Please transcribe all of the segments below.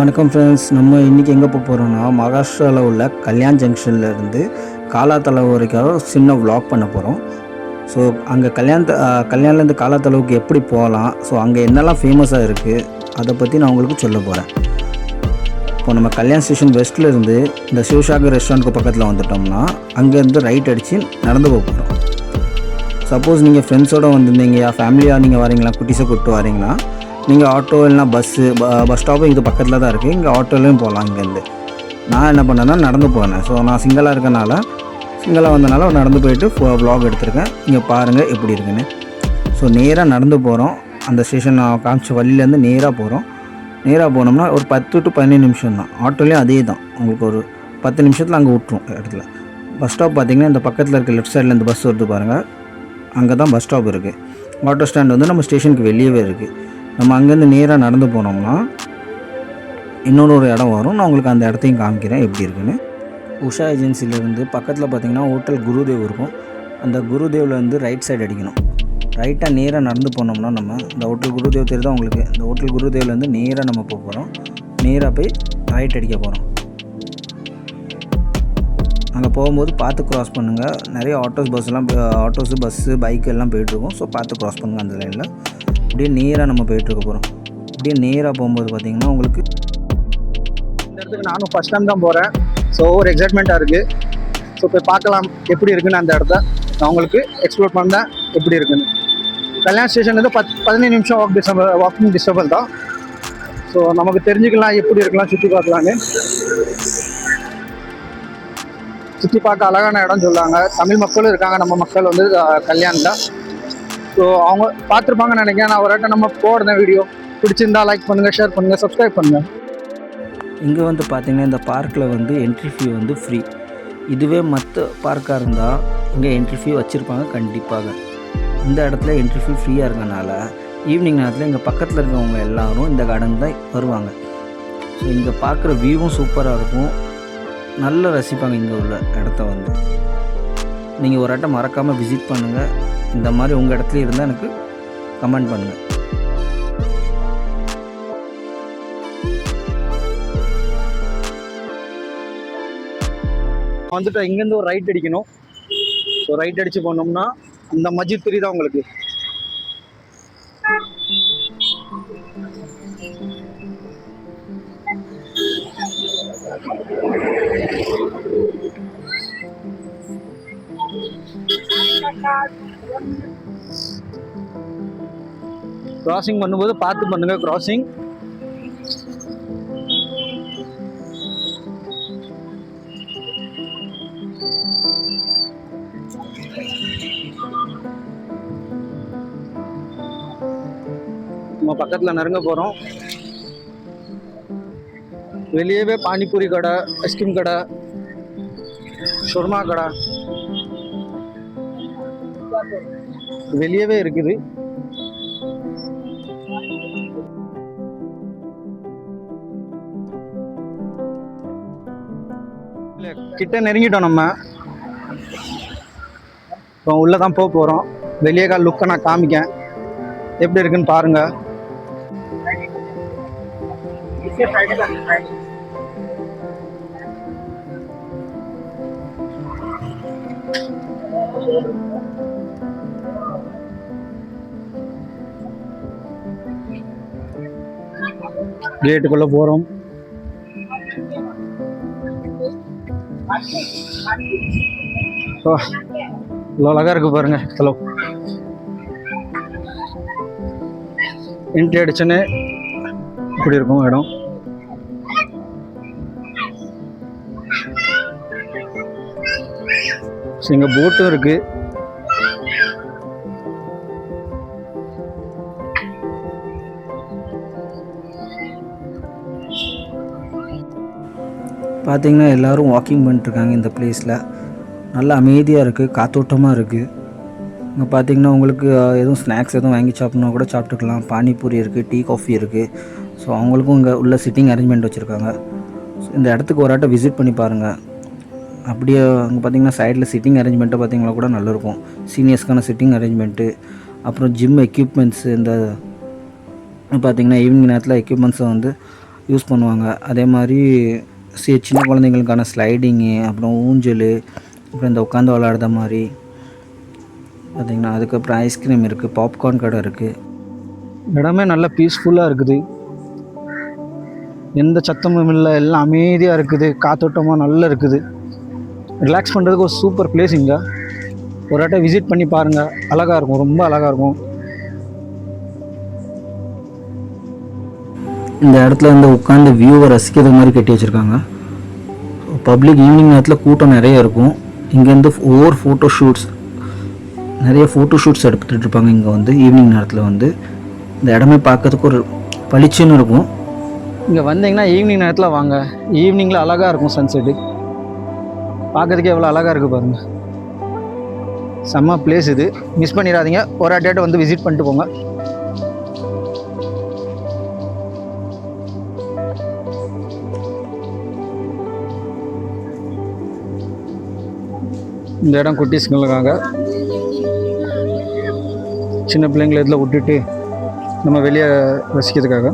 வணக்கம் ஃப்ரெண்ட்ஸ். நம்ம இன்றைக்கி எங்கே போகிறோம்னா மகாராஷ்டிராவில் உள்ள கல்யாண் ஜங்ஷன்லேருந்து காலாத்தளவு வரைக்கும் சின்ன விளாக் பண்ண போகிறோம். ஸோ அங்கே கல்யாண்லேருந்து காலாத்தளவுக்கு எப்படி போகலாம், ஸோ அங்கே என்னெல்லாம் ஃபேமஸாக இருக்குது அதை பற்றி நான் உங்களுக்கு சொல்ல போகிறேன். இப்போ நம்ம கல்யாண் ஸ்டேஷன் வெஸ்ட்லேருந்து இந்த சிவசாகர் ரெஸ்டாரண்ட்டுக்கு பக்கத்தில் வந்துட்டோம்னா அங்கேருந்து ரைட் அடித்து நடந்து போக போகிறோம். சப்போஸ் நீங்கள் ஃப்ரெண்ட்ஸோடு வந்திருந்தீங்க, ஃபேமிலியாக நீங்கள் வரீங்களா, குட்டிஸை கூப்பிட்டு வரீங்கன்னா நீங்கள் ஆட்டோ இல்லைனா பஸ் ஸ்டாப்பு இது பக்கத்தில் தான் இருக்குது. இங்கே ஆட்டோலையும் போகலாம். இங்கேருந்து நான் என்ன பண்ணேன்னா நடந்து போனேன். ஸோ நான் சிங்கிளாக வந்தனால நடந்து போயிட்டு வ்ளாக் எடுத்திருக்கேன். இங்கே பாருங்கள் எப்படி இருக்குன்னு. ஸோ நேராக நடந்து போகிறோம். அந்த ஸ்டேஷன் நான் காமிச்ச வழியிலேருந்து நேராக போனோம்னா ஒரு 10 to 15 நிமிஷம் தான். ஆட்டோலேயும் அதே தான், உங்களுக்கு ஒரு 10 நிமிஷத்தில் அங்கே விட்டுரும் இடத்துல. பஸ் ஸ்டாப் பார்த்திங்கன்னா இந்த பக்கத்தில் இருக்க லெஃப்ட் சைடில் இந்த பஸ் வருது பாருங்கள், அங்கே தான் பஸ் ஸ்டாப் இருக்குது. ஆட்டோ ஸ்டாண்ட் வந்து நம்ம ஸ்டேஷனுக்கு வெளியவே இருக்குது. நம்ம அங்கேருந்து நேராக நடந்து போனோம்னா இன்னொரு இடம் வரும். நான் உங்களுக்கு அந்த இடத்தையும் காமிக்கிறேன் எப்படி இருக்குன்னு. உஷா ஏஜென்சிலேருந்து பக்கத்தில் பார்த்திங்கன்னா ஹோட்டல் குருதேவ் இருக்கும். அந்த குருதேவ்லேருந்து ரைட் சைடு அடிக்கணும். ரைட்டாக நேராக நடந்து போனோம்னா நம்ம இந்த ஹோட்டல் குருதேவ் தெரியுதா உங்களுக்கு, இந்த ஹோட்டல் குருதேவ்லேருந்து நேராக நம்ம போக போகிறோம். நேராக போய் ரைட் அடிக்க போகிறோம். அங்கே போகும்போது பார்த்து க்ராஸ் பண்ணுங்கள். நிறைய ஆட்டோஸு பஸ்ஸு பைக்கு எல்லாம் போயிட்டுருக்கோம். ஸோ பார்த்து க்ராஸ் பண்ணுங்கள். அந்த லைனில் அப்படியே நேராக நம்ம போயிட்டுருக்க போகிறோம். அப்படியே நேராக போகும்போது பார்த்திங்கன்னா உங்களுக்கு இந்த இடத்துக்கு நானும் ஃபஸ்ட் டைம் தான் போகிறேன். ஸோ ஒரு எக்ஸைட்மெண்ட்டாக இருக்குது. ஸோ போய் பார்க்கலாம் எப்படி இருக்குன்னு. அந்த இடத்த நான் உங்களுக்கு எக்ஸ்ப்ளோர் பண்ணேன் எப்படி இருக்குன்னு. கல்யாண் ஸ்டேஷன்லேருந்து 15 நிமிஷம் வாக்கிங் டிஸ்டர்பல் தான். ஸோ நமக்கு தெரிஞ்சுக்கலாம் எப்படி இருக்கலாம், சுற்றி பார்க்கலான்னு. சுற்றி பார்க்க அழகான இடம் சொல்லுவாங்க. தமிழ் மக்களும் இருக்காங்க, நம்ம மக்கள் வந்து கல்யாணில். ஸோ அவங்க பார்த்துருப்பாங்கன்னு நினைக்கிறேன். நான் ஒரு இடத்த நம்ம போடுறேன் வீடியோ. பிடிச்சிருந்தா லைக் பண்ணுங்கள், ஷேர் பண்ணுங்கள், சப்ஸ்கிரைப் பண்ணுங்கள். இங்கே வந்து பார்த்திங்கன்னா இந்த பார்க்கில் வந்து என்ட்ரி ஃபீ வந்து ஃப்ரீ. இதுவே மற்ற பார்க்காக இருந்தால் இங்கே என்ட்ரி ஃபீ வச்சுருப்பாங்க கண்டிப்பாக. இந்த இடத்துல என்ட்ரி ஃபீ ஃப்ரீயாக இருக்கனால ஈவினிங் நேரத்தில் இங்கே பக்கத்தில் இருக்கவங்க எல்லோரும் இந்த கார்டன் தான் வருவாங்க. ஸோ இங்கே பார்க்குற வியூவும் சூப்பராக இருக்கும், நல்லா ரசிப்பாங்க இங்கே உள்ள இடத்த வந்து. நீங்கள் ஒரு இடத்த மறக்காமல் விசிட் பண்ணுங்கள். இந்த மாதிரி உங்கள் இடத்துல இருந்தால் எனக்கு கமெண்ட் பண்ணுங்கள். வந்துட்டு இங்கேருந்து ஒரு ரைட் அடிக்கணும். ஸோ ரைட் அடித்து போனோம்னா அந்த மஸ்ஜித் தெரியுதா உங்களுக்கு, கிராசிங் பண்ணும்போது பார்த்து பண்ணுங்க. கிராசிங் நம்ம பக்கத்தில் நெருங்க போகிறோம். வெளியவே பானிபூரி கடை, ஐஸ்கிரீம் கடை, ஷொர்மா கடை வெளியவே இருக்குது. கிட்ட நெருங்கிட்டோம். நம்ம இப்போ உள்ளே தான் போக போகிறோம். வெளியே லுக்கை நான் காமிக்கேன் எப்படி இருக்குன்னு பாருங்க. கேட்டுக்குள்ள போறோம். இவ்வளோ அழகா இருக்கு பாருங்க. ஹலோ என்ட்ரி அடிச்சுன்னு இப்படி இருக்கும் இடம். இங்கே போட்டும் இருக்கு. பார்த்திங்கன்னா எல்லோரும் வாக்கிங் பண்ணிட்டுருக்காங்க. இந்த பிளேஸில் நல்லா அமைதியாக இருக்குது, காத்தோட்டமாக இருக்குது. இங்கே பார்த்திங்கன்னா உங்களுக்கு எதுவும் ஸ்நாக்ஸ் எதுவும் வாங்கி சாப்பிட்னா கூட சாப்பிட்டுக்கலாம். பானிபூரி இருக்குது, டீ காஃபி இருக்குது. ஸோ அவங்களுக்கும் இங்கே உள்ள சிட்டிங் அரேஞ்ச்மெண்ட் வச்சுருக்காங்க. ஸோ இந்த இடத்துக்கு ஒரு ஆட்டை விசிட் பண்ணி பாருங்கள். அப்படியே அங்கே பார்த்திங்கன்னா சைடில் சிட்டிங் அரேஞ்ச்மெண்ட்டை பார்த்திங்கன்னா கூட நல்லாயிருக்கும். சீனியர்ஸ்க்கான சிட்டிங் அரேஞ்ச்மெண்ட்டு, அப்புறம் ஜிம் எக்யூப்மெண்ட்ஸு. இந்த பார்த்திங்கன்னா ஈவினிங் நேரத்தில் எக்யூப்மெண்ட்ஸை வந்து யூஸ் பண்ணுவாங்க. அதே மாதிரி சின்ன குழந்தைங்களுக்கான ஸ்லைடிங்கு, அப்புறம் ஊஞ்சல், அப்புறம் இந்த உட்காந்து விளாடுற மாதிரி பார்த்திங்கன்னா, அதுக்கப்புறம் ஐஸ்கிரீம் இருக்குது, பாப்கார்ன் கடை இருக்குது. இடமே நல்லா பீஸ்ஃபுல்லாக இருக்குது, எந்த சத்தமும் இல்லை, எல்லாம் அமைதியாக இருக்குது, காத்தோட்டமாக நல்லா இருக்குது. ரிலாக்ஸ் பண்ணுறதுக்கு ஒரு சூப்பர் பிளேஸ் இங்கே. ஒரு வாட்டி விசிட் பண்ணி பாருங்கள், அழகாக இருக்கும், ரொம்ப அழகாக இருக்கும். இந்த இடத்துல வந்து உட்காந்து வியூவை ரசிக்கிற மாதிரி கட்டி வச்சுருக்காங்க. பப்ளிக் ஈவினிங் நேரத்தில் கூட்டம் நிறைய இருக்கும். இங்கேருந்து ஒவ்வொரு நிறைய ஃபோட்டோ ஷூட்ஸ் எடுத்துகிட்டு இருப்பாங்க. இங்கே வந்து ஈவினிங் நேரத்தில் வந்து இந்த இடமே பார்க்கறதுக்கு ஒரு பளிச்சுன்னு இருக்கும். இங்கே வந்தீங்கன்னா ஈவினிங் நேரத்தில் வாங்க, ஈவினிங்கில் அழகாக இருக்கும் சன்செட்டு, பார்க்கறதுக்கே எவ்வளோ அழகாக இருக்குது பாருங்கள். செம்ம பிளேஸ் இது, மிஸ் பண்ணிடாதீங்க. ஒரு வாட்டியாட்ட வந்து விசிட் பண்ணிட்டு போங்க. இந்த இடம் குட்டீஸ்களுக்காக, சின்ன பிள்ளைங்களை இதில் விட்டுட்டு நம்ம வெளியே ரசிக்கிறதுக்காக.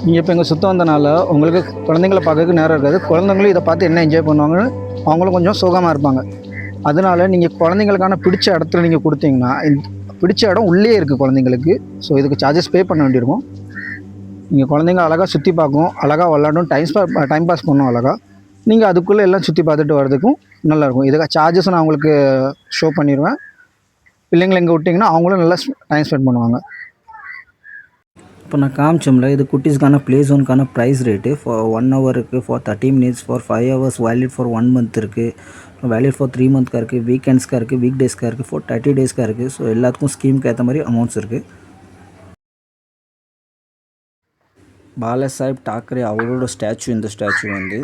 நீங்கள் இப்போ இங்கே சுத்தம் வந்தனால உங்களுக்கு குழந்தைங்கள பார்க்கறதுக்கு நேரம் இருக்காது. குழந்தைங்களும் இதை பார்த்து என்ன என்ஜாய் பண்ணுவாங்கன்னு அவங்களும் கொஞ்சம் சுகமாக இருப்பாங்க. அதனால நீங்கள் குழந்தைங்களுக்கான பிடிச்ச இடத்துல நீங்கள் கொடுத்தீங்கன்னா, பிடிச்ச இடம் உள்ளே இருக்குது குழந்தைங்களுக்கு. ஸோ இதுக்கு சார்ஜஸ் பே பண்ண வேண்டியிருக்கும். நீங்கள் குழந்தைங்க அழகாக சுற்றி பார்க்கும், அழகாக விளாடும், டைம் பாஸ் பண்ணும் அழகாக. நீங்கள் அதுக்குள்ளே எல்லாம் சுற்றி பார்த்துட்டு வர்றதுக்கும் நல்லாயிருக்கும். இதுக்காக சார்ஜஸ் நான் உங்களுக்கு ஷோ பண்ணிடுவேன். பிள்ளைங்களை இங்கே விட்டிங்கன்னா அவங்களும் நல்லா டைம் ஸ்பெண்ட் பண்ணுவாங்க. இப்போ நான் காமிச்சோம்ல, இது குட்டீஸ்க்கான ப்ளே ஜோனுக்கான ப்ரைஸ் ரேட்டு. ஃபார் 1 hour இருக்குது, for 30 minutes, for 5 hours, valid for 1 month இருக்குது, வேலிட் ஃபார் 3 months இருக்குது, வீக்கெண்ட்ஸ்க்காக இருக்குது, வீக் டேஸ்க்காக இருக்குது, ஃபார் 30 daysக்காக இருக்குது. ஸோ எல்லாத்துக்கும் ஸ்கீமுக்கு ஏற்ற மாதிரி அமௌண்ட்ஸ் இருக்குது. பாலாசாஹிப் டாக்கரே அவரோட ஸ்டாச்சு, இந்த ஸ்டாச்சு வந்து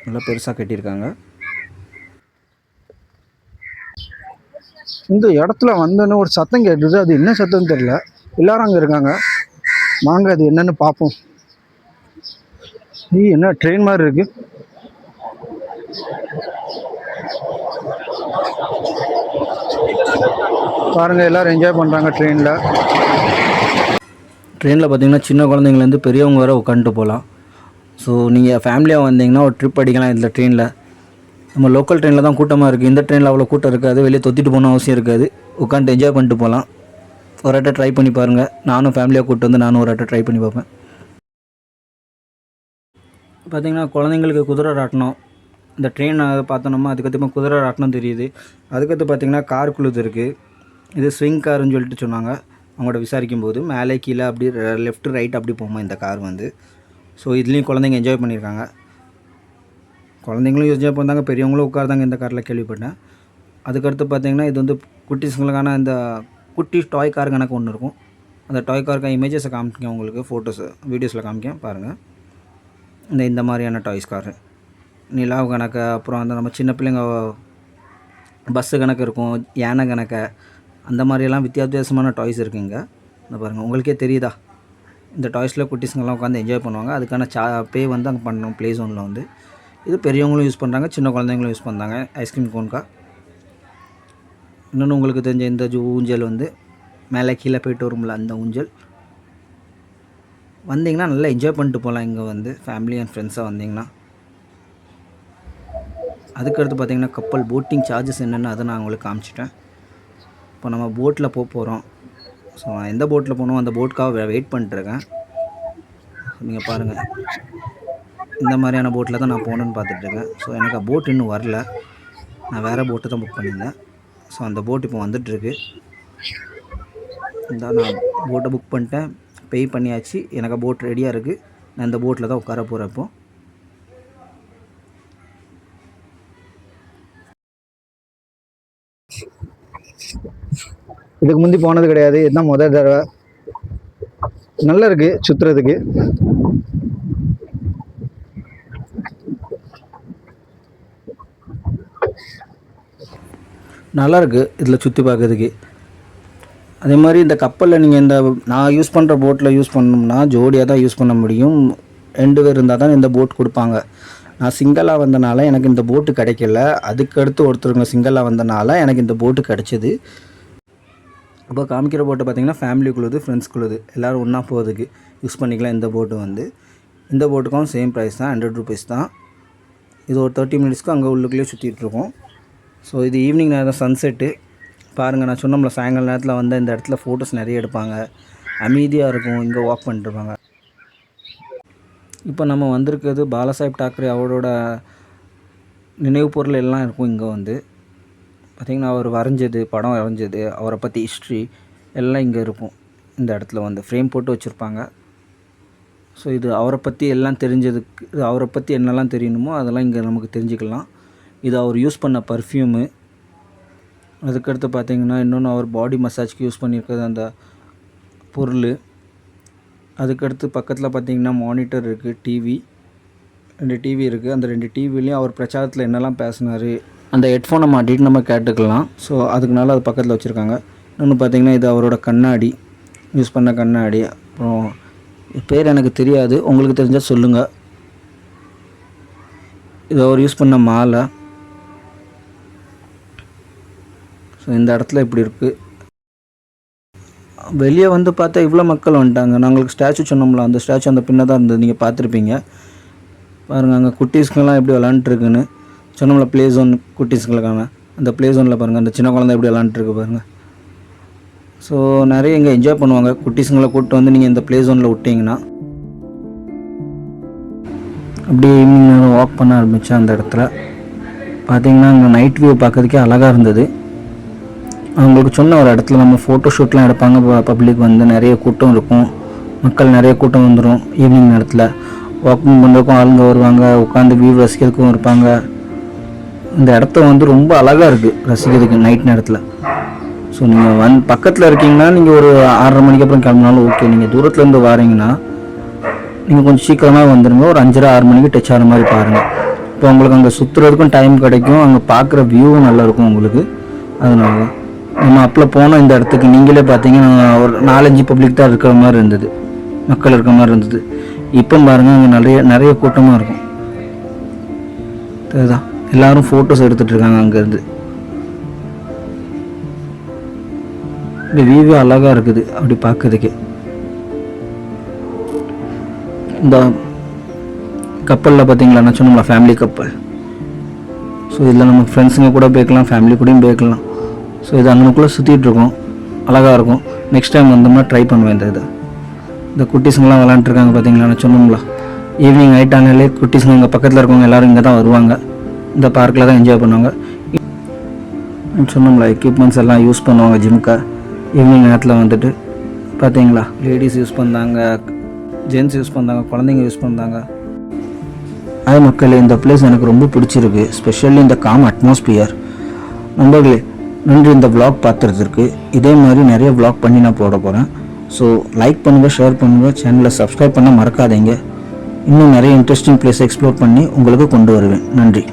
நல்லா பெருசாக கட்டியிருக்காங்க. இந்த இடத்துல வந்தோன்னு ஒரு சத்தம் கேட்டுது, அது என்ன சத்தம்னு தெரியல. எல்லாரும் அங்கே இருக்காங்க, வாங்க அது என்னன்னு பார்ப்போம். என்ன ட்ரெயின் மாதிரி இருக்கு. பாருங்க, எல்லாரும் என்ஜாய் பண்ணுறாங்க ட்ரெயினில். பார்த்தீங்கன்னா சின்ன குழந்தைங்கலேருந்து பெரியவங்க வர உட்காந்துட்டு போகலாம். ஸோ நீங்கள் ஃபேமிலியாக வந்தீங்கன்னா ஒரு ட்ரிப் அடிக்கலாம் இதில் ட்ரெயினில். நம்ம லோக்கல் ட்ரெயினில் தான் கூட்டமாக இருக்குது. இந்த ட்ரெயினில் அவ்வளோ கூட்டம் இருக்காது, வெளியே தொத்திட்டு போகணும் அவசியம் இருக்காது. உட்காந்துட்டு என்ஜாய் பண்ணிட்டு போகலாம். ஒரு வாட்டை ட்ரை பண்ணி பாருங்கள். நானும் ஃபேமிலியாக கூப்பிட்டு வந்து நானும் ஒரு வாட்டை ட்ரை பண்ணி பார்ப்பேன். பார்த்திங்கன்னா குழந்தைங்களுக்கு குதிரை ராட்டணும். இந்த ட்ரெயின் பார்த்தோம்னா அதுக்கப்புறமா குதிரை ராட்டணும் தெரியுது. அதுக்கடுத்து பார்த்திங்கன்னா கார் குழுது இருக்குது. இது ஸ்விங் காருன்னு சொல்லிட்டு சொன்னாங்க அவங்களோட விசாரிக்கும் போது. மேலே கீழே அப்படி லெஃப்ட் ரைட் அப்படி போகுமா இந்த கார் வந்து. ஸோ இதுலேயும் குழந்தைங்க என்ஜாய் பண்ணியிருக்காங்க. குழந்தைங்களும் என்ஜாய் பண்ணாங்க, பெரியவங்களும் உட்கார்ந்தாங்க இந்த காரில் கேள்விப்பட்டேன். அதுக்கடுத்து பார்த்திங்கன்னா இது வந்து குட்டீஸுங்களுக்கான இந்த குட்டி டாய் கார் கணக்கு ஒன்று இருக்கும். அந்த டாய் காருக்கான இமேஜஸை காமிக்கேன் உங்களுக்கு, ஃபோட்டோஸு வீடியோஸில் காமிக்கேன் பாருங்கள். இந்த மாதிரியான டாய்ஸ் காரு நிலாவு கணக்கு, அப்புறம் அந்த நம்ம சின்ன பிள்ளைங்க பஸ்ஸு கணக்கு இருக்கும், யானை கணக்கு, அந்த மாதிரியெல்லாம் வித்தியாசமான டாய்ஸ் இருக்குங்க. இந்த பாருங்கள், உங்களுக்கே தெரியுதா? இந்த டாய்ஸில் குட்டீஸுங்கெல்லாம் உட்காந்து என்ஜாய் பண்ணுவாங்க. அதுக்கான பே வந்து அங்கே பண்ணணும் ப்ளே ஜோனில் வந்து. இது பெரியவங்களும் யூஸ் பண்ணுறாங்க, சின்ன குழந்தைங்களும் யூஸ் பண்ணுறாங்க. ஐஸ்கிரீம் கோன்கா. இன்னொன்று உங்களுக்கு தெரிஞ்ச இந்த ஊஞ்சல் வந்து மேலே கீழே போய்ட்டு வரும்ல, அந்த ஊஞ்சல். வந்தீங்கன்னா நல்லா என்ஜாய் பண்ணிட்டு போகலாம் இங்கே வந்து ஃபேமிலி அண்ட் ஃப்ரெண்ட்ஸாக வந்தீங்கன்னா. அதுக்கடுத்து பார்த்திங்கன்னா கப்பல் போட்டிங் சார்ஜஸ் என்னென்னு அதை நான் உங்களுக்கு காமிச்சிட்டேன். இப்போ நம்ம போட்டில் போகிறோம். ஸோ நான் எந்த போட்டில் போகணும் அந்த போட்டுக்காக வெயிட் பண்ணிட்டுருக்கேன். நீங்கள் பாருங்கள், இந்த மாதிரியான போட்டில் தான் நான் போகணுன்னு பார்த்துட்ருக்கேன். ஸோ எனக்கு போட் இன்னும் வரல, நான் வேறு போட்டு தான் புக் பண்ணியிருந்தேன். ஸோ அந்த போட் இப்போ வந்துட்டுருக்கு. இந்த நான் போட்டை புக் பண்ணிட்டேன், பே பண்ணியாச்சு. எனக்கு போட் ரெடியாக இருக்குது. நான் இந்த போட்டில் தான் உட்கார போகிறேன். இப்போ இதுக்கு முந்தி போனது கிடையாது, இதுதான் முதல் தடவை. நல்லா இருக்குது சுற்றுறதுக்கு. நல்லாயிருக்கு இதில் சுற்றி பார்க்கறதுக்கு. அதே மாதிரி இந்த கப்பலில் நீங்கள் இந்த நான் யூஸ் பண்ணுற போட்டில் யூஸ் பண்ணோம்னா ஜோடியாக தான் யூஸ் பண்ண முடியும். 2 பேர் இருந்தால் தான் இந்த போட் கொடுப்பாங்க. நான் சிங்கிளாக வந்தனால எனக்கு இந்த போட்டு கிடைக்கல. அதுக்கடுத்து ஒருத்தருங்க சிங்கிளாக வந்தனால எனக்கு இந்த போட்டு கிடச்சிது. இப்போ காமிக்கிற போட்டை பார்த்திங்கன்னா ஃபேமிலிக்குள்ளது, ஃப்ரெண்ட்ஸ்குள்ளது எல்லோரும் ஒன்றா போகிறதுக்கு யூஸ் பண்ணிக்கலாம். இந்த போட்டு இந்த போட்டுக்கும் சேம் ப்ரைஸ் தான், 100 rupees தான். இது ஒரு 30 minutesக்கு அங்கே உள்ளுக்குள்ளேயே சுற்றிட்டுருக்கோம். ஸோ இது ஈவினிங் நேரம் சன்செட்டு பாருங்கள். நான் சொன்னோம்ல சாயங்கால நேரத்தில் வந்து இந்த இடத்துல ஃபோட்டோஸ் நிறைய எடுப்பாங்க, அமைதியாக இருக்கும், இங்கே வாக் பண்ணிட்டுருப்பாங்க. இப்போ நம்ம வந்திருக்கிறது பாலாசாஹிப் டாக்கரே அவரோட நினைவு பொருள் எல்லாம் இருக்கும். இங்கே பார்த்திங்கன்னா அவர் படம் வரைஞ்சது, அவரை பற்றி ஹிஸ்ட்ரி எல்லாம் இங்கே இருக்கும். இந்த இடத்துல ஃப்ரேம் போட்டு வச்சுருப்பாங்க. ஸோ இது அவரை பற்றி எல்லாம் தெரிஞ்சதுக்கு, அவரை பற்றி என்னெல்லாம் தெரியணுமோ அதெல்லாம் இங்கே நமக்கு தெரிஞ்சுக்கலாம். இது அவர் யூஸ் பண்ண பர்ஃப்யூமு. அதுக்கடுத்து பார்த்திங்கன்னா இன்னொன்று அவர் பாடி மசாஜ்க்கு யூஸ் பண்ணியிருக்கிறது அந்த பொருள். அதுக்கடுத்து பக்கத்தில் பார்த்திங்கன்னா மானிட்டர் இருக்குது, டிவி 2 டிவி இருக்குது. அந்த 2 டிவிலையும் அவர் பிரச்சாரத்தில் என்னெல்லாம் பேசினார் அந்த ஹெட்ஃபோனை மாட்டிட்டு நம்ம கேட்டுக்கலாம். ஸோ அதுக்குனால அது பக்கத்தில் வச்சுருக்காங்க. இன்னொன்று பார்த்திங்கன்னா இது அவரோட கண்ணாடி, யூஸ் பண்ண கண்ணாடி. அப்புறம் பேர் எனக்கு தெரியாது, உங்களுக்கு தெரிஞ்சால் சொல்லுங்கள். இது அவர் யூஸ் பண்ண மாலை. ஸோ இந்த இடத்துல இப்படி இருக்குது. வெளியே பார்த்தா இவ்வளோ மக்கள் வந்துட்டாங்க. நாங்களுக்கு ஸ்டாச்சு சொன்னோம்ல, அந்த ஸ்டாச்சு அந்த பின்ன தான் இருந்தது, நீங்கள் பார்த்துருப்பீங்க. பாருங்கள் அங்கே குட்டீஸ்க்கெல்லாம் எப்படி விளாண்டுருக்குன்னு சொன்னோம்ல, ப்ளே ஜோன் குட்டீஸ்களுக்கான அந்த ப்ளே ஜோனில் பாருங்கள் அந்த சின்ன குழந்தை எப்படி விளாண்டுருக்கு பாருங்கள். ஸோ நிறைய இங்கே என்ஜாய் பண்ணுவாங்க. குட்டீஸுங்களை கூப்பிட்டு நீங்கள் இந்த ப்ளே ஜோனில் விட்டிங்கன்னா அப்படியே ஈவினிங் நேரம் வாக் பண்ண ஆரம்பித்தேன். அந்த இடத்துல பார்த்திங்கன்னா அங்கே நைட் வியூ பார்க்கறதுக்கே அழகாக இருந்தது. அவங்களுக்கு சொன்ன ஒரு இடத்துல நம்ம ஃபோட்டோ ஷூட்லாம் எடுப்பாங்க. பப்ளிக் நிறைய கூட்டம் இருக்கும், மக்கள் நிறைய கூட்டம் வந்துடும். ஈவினிங் நேரத்தில் வாக்கிங் பண்ணுறதுக்கும் ஆளுங்க வருவாங்க, உட்காந்து வியூ ரசிக்கிறதுக்கும் இருப்பாங்க. இந்த இடத்த ரொம்ப அழகாக இருக்குது ரசிக்கிறதுக்கு நைட் நேரத்தில். ஸோ நீங்கள் பக்கத்தில் இருக்கீங்கன்னா நீங்கள் ஒரு 6:30 மணிக்கு அப்புறம் கிளம்பினாலும் ஓகே. நீங்கள் தூரத்துலேருந்து வாரீங்கன்னா நீங்கள் கொஞ்சம் சீக்கிரமாக வந்துடுங்க. ஒரு 5:30 6 மணிக்கு டச் ஆகிற மாதிரி பாருங்கள். இப்போ உங்களுக்கு அங்கே சுற்றுறதுக்கும் டைம் கிடைக்கும், அங்கே பார்க்குற வியூவும் நல்லாயிருக்கும் உங்களுக்கு. அதனால தான் நம்ம அப்பில் போனோம் இந்த இடத்துக்கு. நீங்களே பார்த்தீங்கன்னா ஒரு 4-5 பப்ளிக் தான் இருக்கிற மாதிரி இருந்தது, மக்கள் இருக்கிற மாதிரி இருந்தது. இப்போ பாருங்கள் அங்கே நிறைய கூட்டமாக இருக்கும். அதுதான் எல்லோரும் ஃபோட்டோஸ் எடுத்துகிட்டு இருக்காங்க அங்கேருந்து. இந்த வியூவே அழகாக இருக்குது அப்படி பார்க்கறதுக்கே. இந்த கப்பலில் பார்த்தீங்களா, நான் சொன்னோம்ல ஃபேமிலி கப்பல். ஸோ இதில் நம்ம ஃப்ரெண்ட்ஸுங்க கூட போய்க்கலாம், ஃபேமிலி கூடயும் போய்க்கலாம். ஸோ இது அங்கனுக்குள்ளே சுற்றிட்டுருக்கோம், அழகாக இருக்கும். நெக்ஸ்ட் டைம் வந்தோம்னா ட்ரை பண்ணுவேன். இந்த குட்டீஸுங்கெல்லாம் விளாண்டுருக்காங்க பார்த்தீங்களா, நான் சொன்னோம்ல ஈவினிங் ஆகிட்டானாலே குட்டீஸுங்க இங்கே பக்கத்தில் இருக்கவங்க எல்லோரும் இங்கே தான் வருவாங்க. இந்த பார்க்கில் தான் என்ஜாய் பண்ணுவாங்க. சொன்னோம்ல எக்யூப்மெண்ட்ஸ் எல்லாம் யூஸ் பண்ணுவாங்க ஜிம்க்கு. ஈவினிங் நேரத்தில் பார்த்தீங்களா லேடிஸ் யூஸ் பண்ணாங்க, ஜென்ட்ஸ் யூஸ் பண்ணாங்க, குழந்தைங்க யூஸ் பண்ணாங்க. அது மக்களே, இந்த பிளேஸ் எனக்கு ரொம்ப பிடிச்சிருக்கு, ஸ்பெஷலி இந்த காம் அட்மாஸ்பியர். நண்பர்களே நன்றி இந்த vlog பார்த்துறதுக்கு. இதே மாதிரி நிறைய vlog பண்ணி நான் போட போகிறேன். ஸோ லைக் பண்ணுங்கள், ஷேர் பண்ணுங்கள், சேனலை சப்ஸ்கிரைப் பண்ண மறக்காதீங்க. இன்னும் நிறைய இன்ட்ரெஸ்டிங் பிளேஸ் எக்ஸ்ப்ளோர் பண்ணி உங்களுக்கு கொண்டு வருவேன். நன்றி.